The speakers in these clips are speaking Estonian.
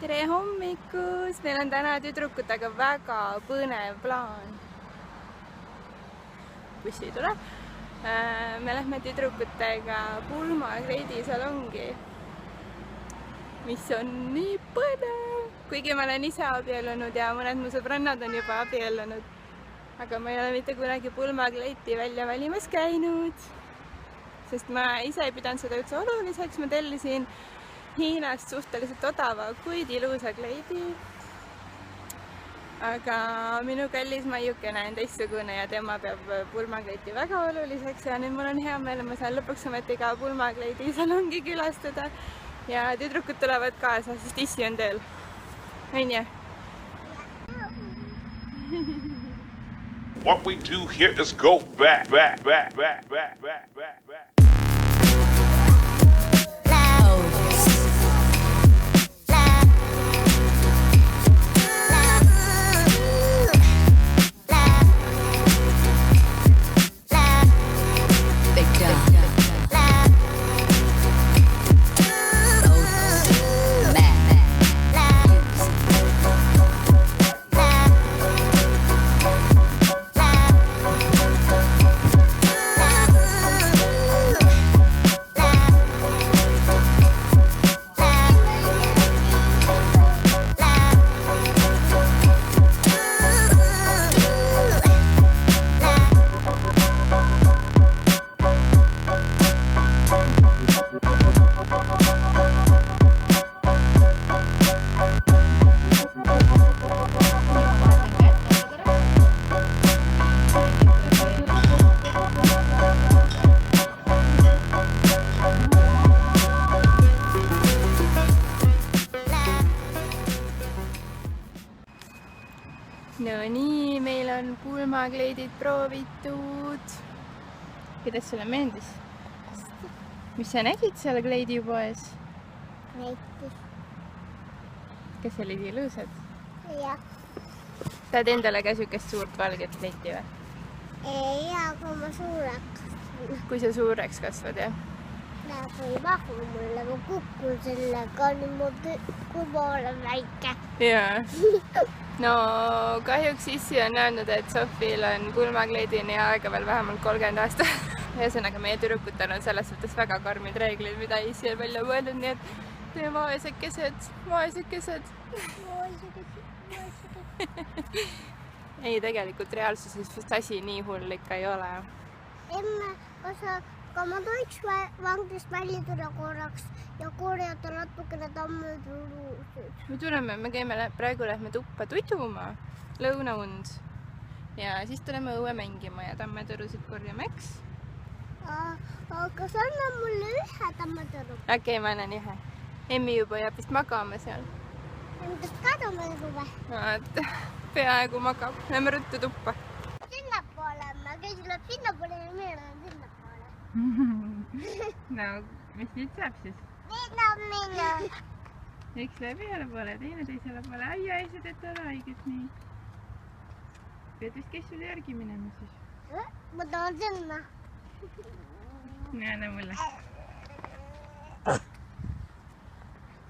Tere hommikust! Meil on täna tüdrukutega väga põnev plaan. Buss ei tule. Me lähme tüdrukutega pulmakleidi salongi, mis on nii põnev. Kuigi ma olen ise abiellunud ja mõned mu sõbrannad on juba abiellunud, aga ma ei ole mitte kunagi pulmakleiti välja valimas käinud, sest ma ise ei pidanud seda üldse oluliseks. Ma tellisin Hiinast suhteliselt odava, kuid ilusa kleidi. Aga minu kallis maiukene on teistsugune ja tema peab pulmakleiti väga oluliseks ja nüüd mul on hea meel, ma saan lõpuks ometi ka pulmakleidi salongi külastada ja tüdrukud tulevad kaasa, sest issi on tööl. Onju? What we do here is go back. No nii, meil on pulmakleidid proovitud. Kuidas sulle meeldis? Mis sa nägid seal kleidipoes? Kleiti. Kas olid ilusad? Jah. Saad endale ka sükest suurt valget kleiti või? Ei, aga ma suureks. Kui sa suureks kasvad, jah? Läheb ei mahu mulle, ma kukun sellega niimoodi, kui ma olen väike. Jaa. No kahjuks issi on öelnud, et Sofil on pulmakleidini aega veel vähemalt 30 aastat. Ühesõnaga meie tüdrukutel on selles suhtes väga karmid reeglid, mida issi on välja mõeldud, nii et teie vaesekesed. Ei, tegelikult reaalsuses vist asi nii hull ikka ei ole. Emme, aga ma tohiks vanglist välja tulla korraks ja korjata natukene tammetulusid. Me tuleme, me käime praegu lähme tuppa tutuma, lõunaund ja siis tuleme õue mängima ja tammetõrusid korjame, eks? Aga sa annab mulle ühe tammetõru. Okei, ma annan ühe. Emmi juba jääb vist magama seal. Endast ka tammetõru või? Peaaegu magab. Lähme ruttu tuppa. Sinnapoole, ma käisin läheb sinnapoole ja mina lähen sinnapoole. No, mis nüüd saab siis? Minu. Üks läheb ühele poole, teine teisele poole. Ai, sa teed talle haiget nii. Pead vist käis sulle järgi minema siis? Ma tahan sinna. Anna mulle.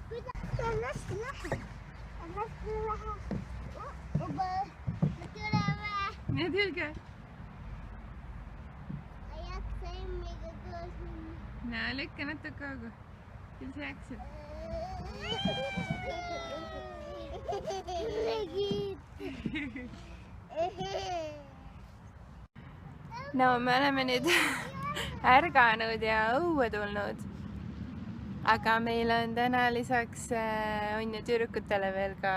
See on hästi lähe. Me tuleme. Me tulge. Ei jaksa Emmiga koos minna. No, lükka natuke augu. Küll sa jaksad. No, me oleme nüüd ärganud ja õue tulnud. Aga meil on täna lisaks on ju tüdrukutele veel ka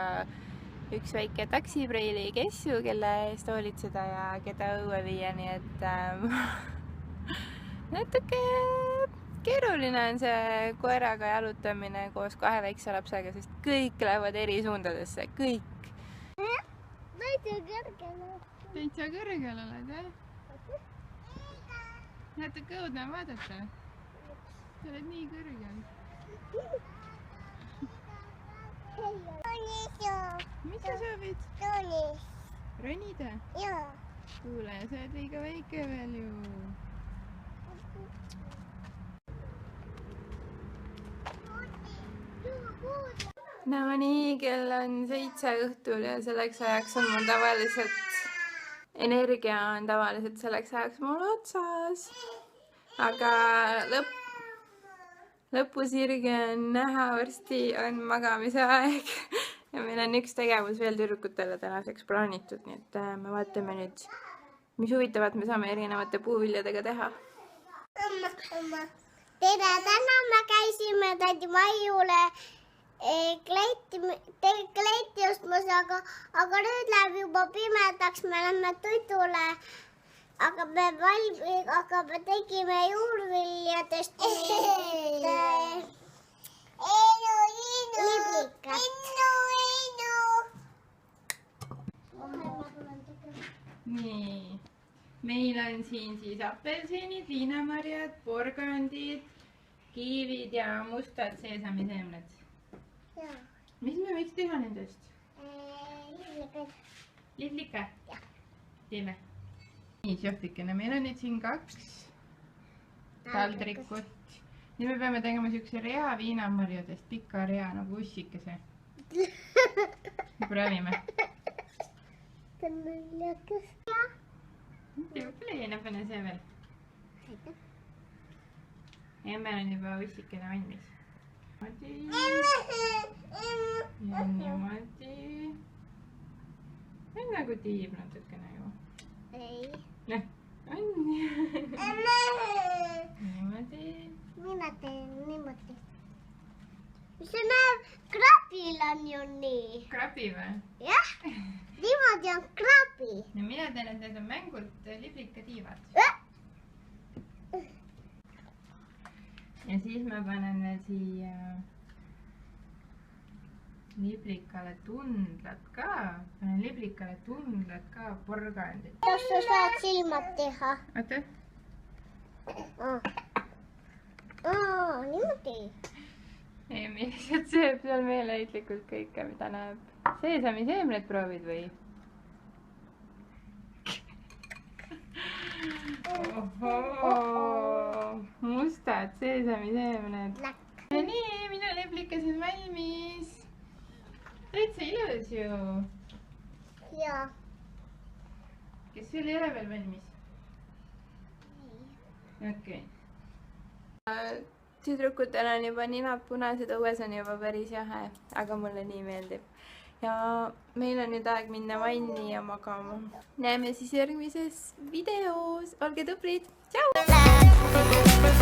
üks väike taksipreili kessu, kelle eest hoolitseda ja keda õue viia, nii et natuke keeruline on see koeraga jalutamine koos kahe väikse lapsega, sest kõik lähevad eri suundadesse, kõik. Täitsa kõrgel oled, jah? Natuke õudne vaadata. Sa oled nii kõrgel. Mis sa soovid? Ronida? Jaa. Kuule, sa oled liiga väike veel ju. no nii, kell on 7 õhtul ja selleks ajaks on mul tavaliselt, energia on tavaliselt selleks ajaks mul otsas. aga lõpusirge on näha, varsti on magamise aeg ja meil on üks tegevus veel tüdrukutele tänaseks plaanitud, nii et me vaatame nüüd, mis huvitavat me saame erinevate puuviljadega teha. tere, täna me käisime tädi Maiule kleiti ostmas, aga nüüd läheb juba pimedaks, me lähme toidule. aga me tegime juurviljadest liblikat. nii, meil on siin siis apelsinid, viinamarjad, porgandid, kiivid ja mustad seesamiseemned. mis me võiks teha nendest? Liblika? teeme. nii, šeflikene, meil on nüüd siin 2 taldrikut. nüüd me peame tegema siukse rea viinamarjadest, pika rea nagu ussikese. proovime. Pleena, pane see veel. ja meil on juba ussikene valmis. ja niimoodi. on nagu tiib natukene ju. ei. noh, on. niimoodi. mina teen niimoodi. see näeb, krapil on ju nii. krabi või? jah, niimoodi on krabi. no mina teen, et need on mängult liblikatiivad. ja siis ma panen veel siia liblikale tundlad ka. panen liblikale tundlad ka, porgandit. kas sa saad silmad teha? oota. niimoodi. ei, me lihtsalt sööb seal meeleheitlikult kõike, mida näeb. seesamiseemned proovid või? ohoo, mustad seesamiseemned. ja nii, minu liblikas on valmis. täitsa ilus ju. jaa. kas sul ei ole veel valmis? okei. tüdrukutel on juba ninad punased, õues on juba päris jahe, aga mulle nii meeldib. ja meil on nüüd aeg minna vanni ja magama. näeme siis järgmises videos, olge tublid, tšau!